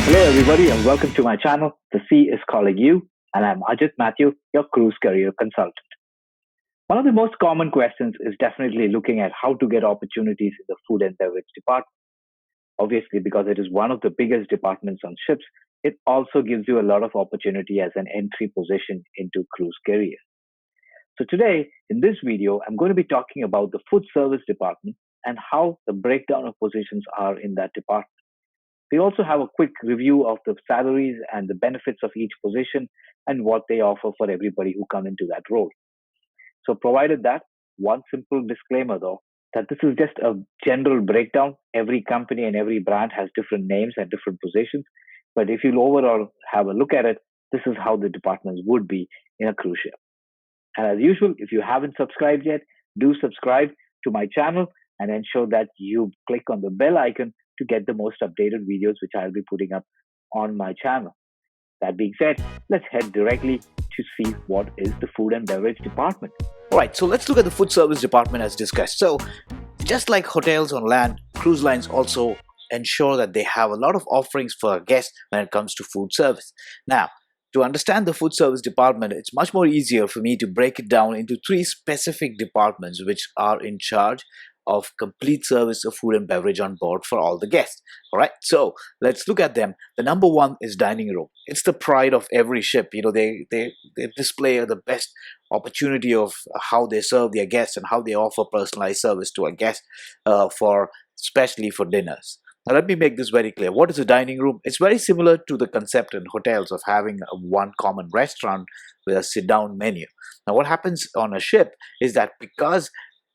Hello, everybody, and welcome to my channel. The Sea is Calling You, and I'm Ajit Matthew, your cruise career consultant. One of the most common questions is definitely looking at how to get opportunities in the food and beverage department. Obviously, because it is one of the biggest departments on ships, it also gives you a lot of opportunity as an entry position into cruise career. So today, in this video, I'm going to be talking about the food service department and how the breakdown of positions are in that department. We also have a quick review of the salaries and the benefits of each position and what they offer for everybody who come into that role. So, provided that, one simple disclaimer though, that this is just a general breakdown. Every company and every brand has different names and different positions. But if you overall have a look at it, this is how the departments would be in a cruise ship. And as usual, if you haven't subscribed yet, do subscribe to my channel and ensure that you click on the bell icon to get the most updated videos which I'll be putting up on my channel. That being said, let's head directly to see what is the food and beverage department. Alright, so let's look at the food service department as discussed. So, just like hotels on land, cruise lines also ensure that they have a lot of offerings for guests when it comes to food service. Now, to understand the food service department, it's much more easier for me to break it down into three specific departments which are in charge of complete service of food and beverage on board for all the guests. All right, so let's look at them. The number one is dining room. It's the pride of every ship. They display the best opportunity of how they serve their guests and how they offer personalized service to a guest for especially for dinners. Now, let me make this very clear. What is a dining room? It's very similar to the concept in hotels of having one common restaurant with a sit-down menu. Now, what happens on a ship is that because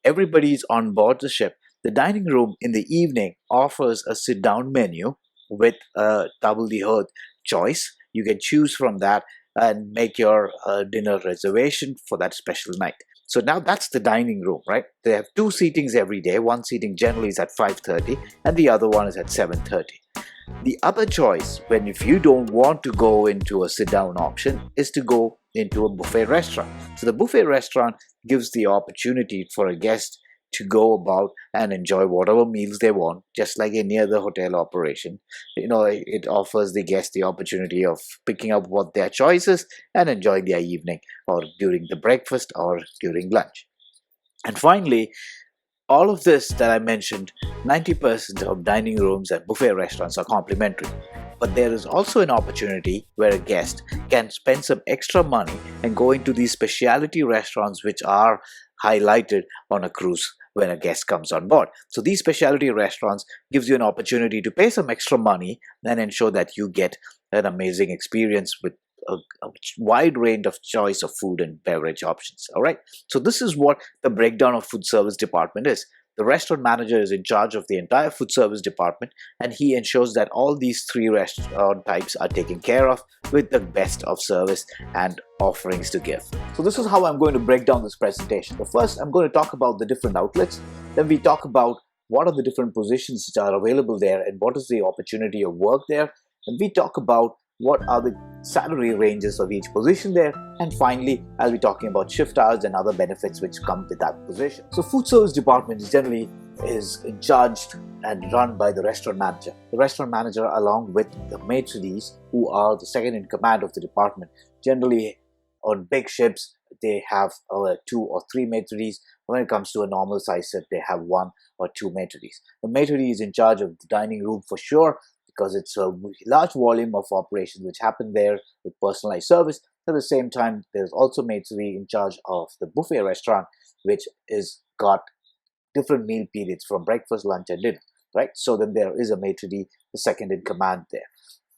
everybody is on board the ship, the dining room in the evening offers a sit-down menu with a double the earth choice. You can choose from that and make your dinner reservation for that special night. So now that's the dining room, right? They have two seatings every day. One seating generally is at 5:30 and the other one is at 7:30. The other choice, when if you don't want to go into a sit-down option, is to go into a buffet restaurant. So the buffet restaurant gives the opportunity for a guest to go about and enjoy whatever meals they want, just like any other hotel operation. It offers the guest the opportunity of picking up what their choice is and enjoying their evening or during the breakfast or during lunch. And finally, all of this that I mentioned, 90% of dining rooms and buffet restaurants are complimentary. But there is also an opportunity where a guest can spend some extra money and go into these specialty restaurants which are highlighted on a cruise when a guest comes on board. So these specialty restaurants gives you an opportunity to pay some extra money and ensure that you get an amazing experience with a wide range of choice of food and beverage options. All right, so this is what the breakdown of food service department is. The restaurant manager is in charge of the entire food service department, and he ensures that all these three restaurant types are taken care of with the best of service and offerings to give. So this is how I'm going to break down this presentation. But first, I'm going to talk about the different outlets. Then we talk about what are the different positions that are available there and what is the opportunity of work there. And we talk about what are the salary ranges of each position there, and finally I'll be talking about shift hours and other benefits which come with that position. So food service department generally is in charge and run by the restaurant manager. The restaurant manager along with the maitre d's, who are the second in command of the department. Generally on big ships they have 2 or 3 maitre d's. When it comes to a normal size ship they have 1 or 2 maitre d's. The maitre d is in charge of the dining room for sure, because it's a large volume of operations which happen there with personalized service. At the same time, there's also maitre d' in charge of the buffet restaurant, which is got different meal periods from breakfast, lunch, and dinner, right? So then there is a maitre d', the second in command there.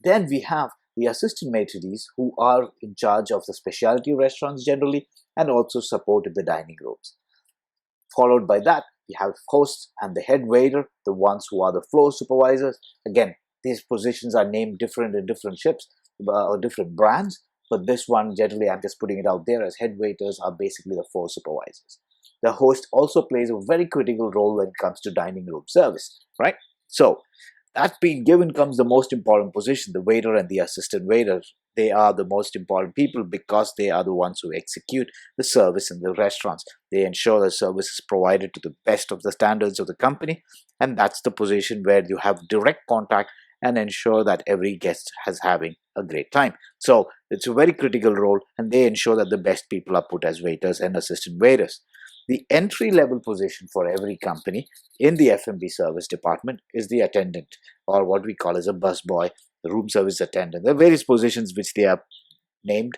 Then we have the assistant maitre d's, who are in charge of the specialty restaurants generally and also supported the dining rooms. Followed by that, we have hosts and the head waiter, the ones who are the floor supervisors. Again, these positions are named different in different ships or different brands, but this one generally I'm just putting it out there as head waiters are basically the floor supervisors. The host also plays a very critical role when it comes to dining room service, right? So that being given comes the most important position, the waiter and the assistant waiter. They are the most important people because they are the ones who execute the service in the restaurants. They ensure the service is provided to the best of the standards of the company, and that's the position where you have direct contact and ensure that every guest has having a great time. So it's a very critical role, and they ensure that the best people are put as waiters and assistant waiters. The entry level position for every company in the F&B service department is the attendant, or what we call as a busboy, the room service attendant. There are various positions which they are named,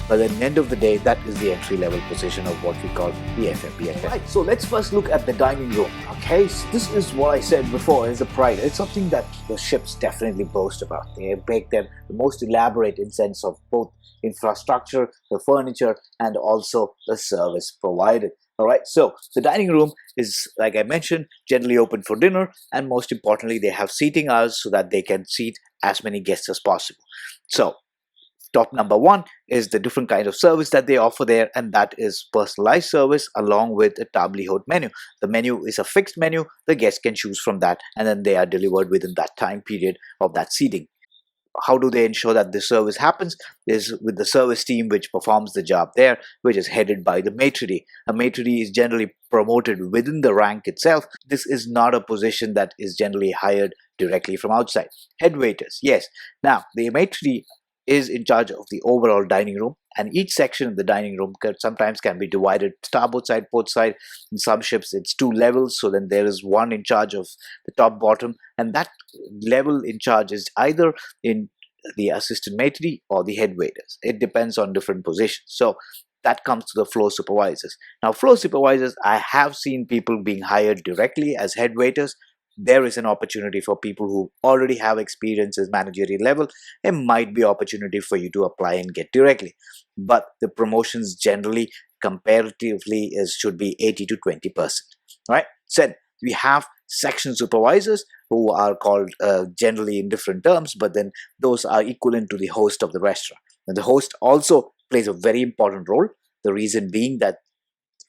but at the end of the day, that is the entry level position of what we call the F&B attendant. Right, so let's first look at the dining room. Okay, so this is what I said before is a pride. It's something that the ships definitely boast about. They make them the most elaborate in sense of both infrastructure, the furniture, and also the service provided. All right, so the dining room is, like I mentioned, generally open for dinner, and most importantly, they have seating hours so that they can seat as many guests as possible. So top number one is the different kind of service that they offer there, and that is personalized service along with a table d'hôte menu. The menu is a fixed menu. The guests can choose from that, and then they are delivered within that time period of that seating. How do they ensure that this service happens? Is with the service team which performs the job there, which is headed by the maitre d'. A maitre d' is generally promoted within the rank itself. This is not a position that is generally hired directly from outside. Head waiters, yes. Now, the maitre d' is in charge of the overall dining room, and each section of the dining room sometimes can be divided starboard side, port side. In some ships it's two levels, so then there is one in charge of the top bottom, and that level in charge is either in the assistant maitre d' or the head waiters. It depends on different positions. So that comes to the floor supervisors. Now, floor supervisors, I have seen people being hired directly as head waiters. There is an opportunity for people who already have experience as managerial level. There might be opportunity for you to apply and get directly, but the promotions generally comparatively should be 80 to 20%. Right? So we have section supervisors who are called generally in different terms, but then those are equivalent to the host of the restaurant. And the host also plays a very important role. The reason being that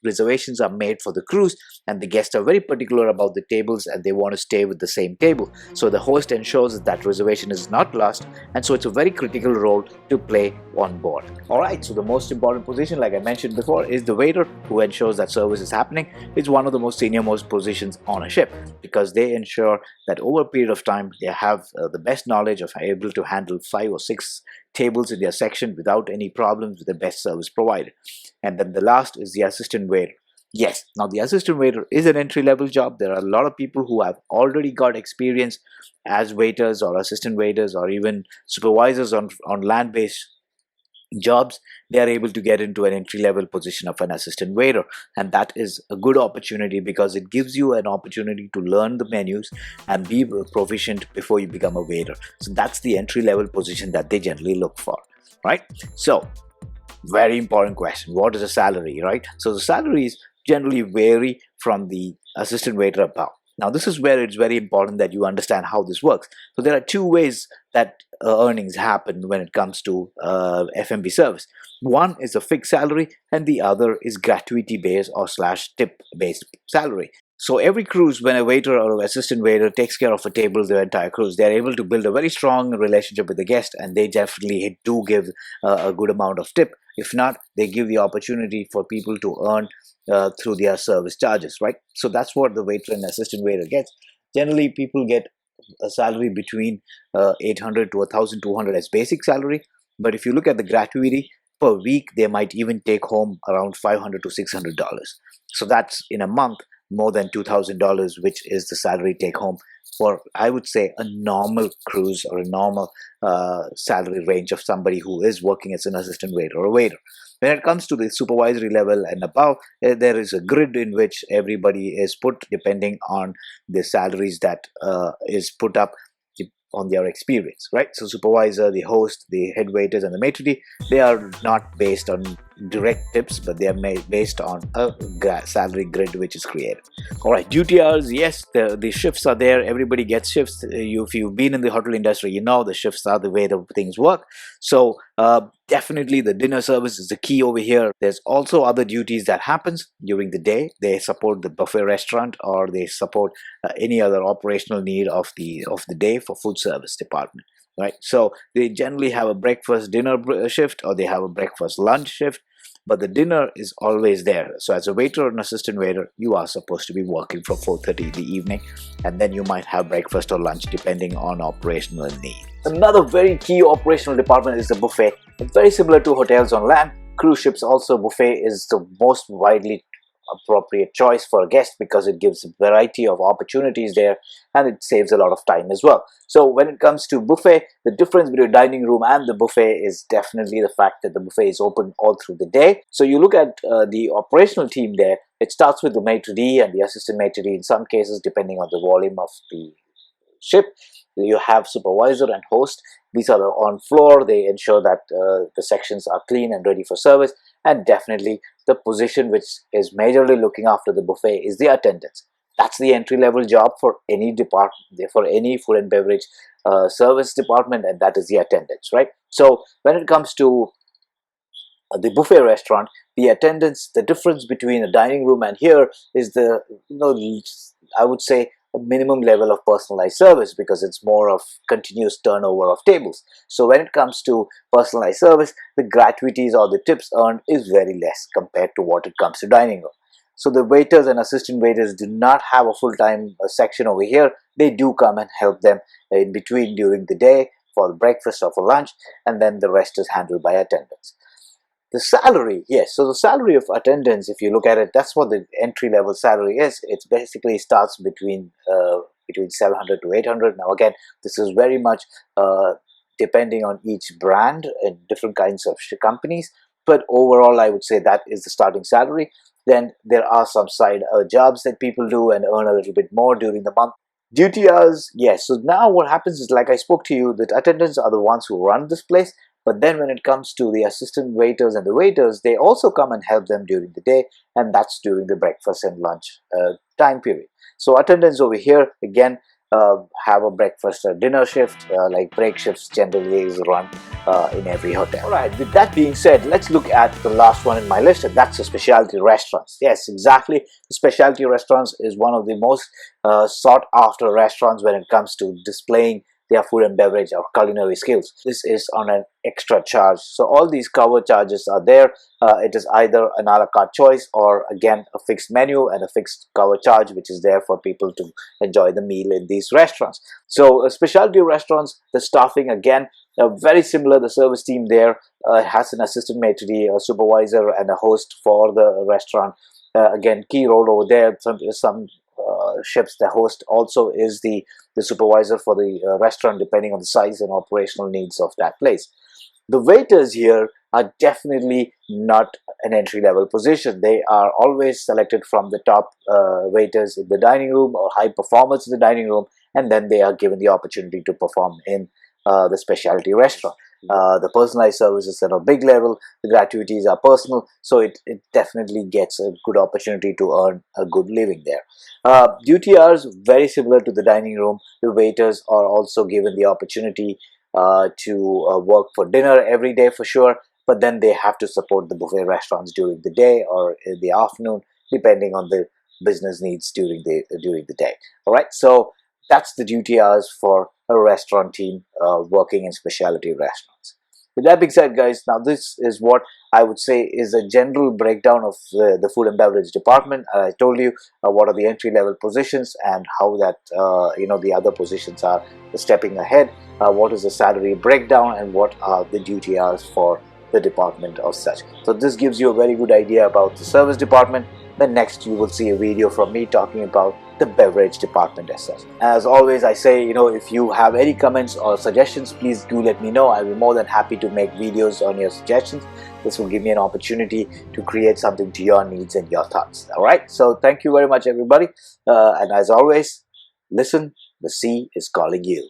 reservations are made for the cruise, and the guests are very particular about the tables and they want to stay with the same table. So the host ensures that reservation is not lost, and so it's a very critical role to play on board. All right, so the most important position, like I mentioned before, is the waiter, who ensures that service is happening. It's one of the most senior most positions on a ship, because they ensure that over a period of time they have the best knowledge of able to handle 5 or 6 tables in their section without any problems, with the best service provided. And then the last is the assistant waiter. Yes, now the assistant waiter is an entry-level job. There are a lot of people who have already got experience as waiters or assistant waiters or even supervisors on land-based jobs. They are able to get into an entry-level position of an assistant waiter, and that is a good opportunity because it gives you an opportunity to learn the menus and be proficient before you become a waiter. So that's the entry-level position that they generally look for, right? So very important question, what is the salary, right? So the salaries generally vary from the assistant waiter above. Now this is where it's very important that you understand how this works. So there are two ways that earnings happen when it comes to F&B service. One is a fixed salary, and the other is gratuity based or / tip based salary. So every cruise, when a waiter or an assistant waiter takes care of a table the entire cruise, they're able to build a very strong relationship with the guest, and they definitely do give a good amount of tip. If not, they give the opportunity for people to earn through their service charges, right? So that's what the waiter and assistant waiter gets. Generally, people get a salary between 800 to 1,200 as basic salary. But if you look at the gratuity per week, they might even take home around $500 to $600. So that's in a month more than $2,000, which is the salary take home for, I would say, a normal cruise or a normal salary range of somebody who is working as an assistant waiter or a waiter. When it comes to the supervisory level and above, there is a grid in which everybody is put depending on the salaries that is put up on their experience, right? So supervisor, the host, the head waiters, and the maitre d', they are not based on direct tips, but they are based on a salary grid which is created. All right, duty hours, yes, the shifts are there. Everybody gets shifts. If you've been in the hotel industry, you know the shifts are the way the things work. So definitely the dinner service is the key over here. There's also other duties that happens during the day. They support the buffet restaurant, or they support any other operational need of the day for food service department, right? So they generally have a breakfast dinner shift, or they have a breakfast lunch shift. but the dinner is always there. So as a waiter or an assistant waiter, you are supposed to be working from 4:30 in the evening, and then you might have breakfast or lunch depending on operational need. Another very key operational department is the buffet. It's very similar to hotels on land. Cruise ships also, buffet is the most widely appropriate choice for a guest because it gives a variety of opportunities there, and it saves a lot of time as well. So when it comes to buffet, the difference between dining room and the buffet is definitely the fact that the buffet is open all through the day. So you look at the operational team there. It starts with the maitre d' and the assistant maitre d' in some cases, depending on the volume of the ship. You have supervisor and host. These are on floor. They ensure that the sections are clean and ready for service. And definitely the position which is majorly looking after the buffet is the attendants. That's the entry level job for any department, for any food and beverage service department, and that is the attendants, right? So when it comes to the buffet restaurant, the attendants, the difference between a dining room and here is the, I would say, a minimum level of personalized service, because it's more of continuous turnover of tables. So when it comes to personalized service, the gratuities or the tips earned is very less compared to what it comes to dining room. So the waiters and assistant waiters do not have a full-time section over here. They do come and help them in between during the day for breakfast or for lunch, and then the rest is handled by attendants. The salary, yes. So the salary of attendance, if you look at it, that's what the entry level salary is. It basically starts between 700 to 800. Now again, this is very much depending on each brand and different kinds of companies. But overall, I would say that is the starting salary. Then there are some side jobs that people do and earn a little bit more during the month. Duty hours, yes. So now what happens is, like I spoke to you, that attendants are the ones who run this place. But then when it comes to the assistant waiters and the waiters, they also come and help them during the day, and that's during the breakfast and lunch time period. So attendants over here, again, have a breakfast or dinner shift, like break shifts generally is run in every hotel. Alright, with that being said, let's look at the last one in my list, and that's the specialty restaurants. Yes, exactly. The specialty restaurants is one of the most sought after restaurants when it comes to displaying their food and beverage or culinary skills. This is on an extra charge. So all these cover charges are there. It is either an a la carte choice or again a fixed menu and a fixed cover charge which is there for people to enjoy the meal in these restaurants. So specialty restaurants, the staffing again very similar. The service team there has an assistant maitre d', a supervisor and a host for the restaurant. Again, key role over there. Some ships, the host also is the supervisor for the restaurant, depending on the size and operational needs of that place. The waiters here are definitely not an entry-level position. They are always selected from the top waiters in the dining room or high performers in the dining room, and then they are given the opportunity to perform in the specialty restaurant. The personalized services at a big level, the gratuities are personal, so it definitely gets a good opportunity to earn a good living there. Duty hours, very similar to the dining room. The waiters are also given the opportunity to work for dinner every day for sure, but then they have to support the buffet restaurants during the day or in the afternoon, depending on the business needs during the day. All right, so that's the duty hours for a restaurant team working in specialty restaurants. With that being said, guys, now this is what I would say is a general breakdown of the food and beverage department. I told you what are the entry level positions and how that the other positions are stepping ahead. What is the salary breakdown and what are the duty hours for the department of such. So this gives you a very good idea about the service department. Then next you will see a video from me talking about the beverage department as such. As always, I say, if you have any comments or suggestions, please do let me know. I'll be more than happy to make videos on your suggestions. This will give me an opportunity to create something to your needs and your thoughts. All right, so thank you very much, everybody. And as always, listen, the sea is calling you.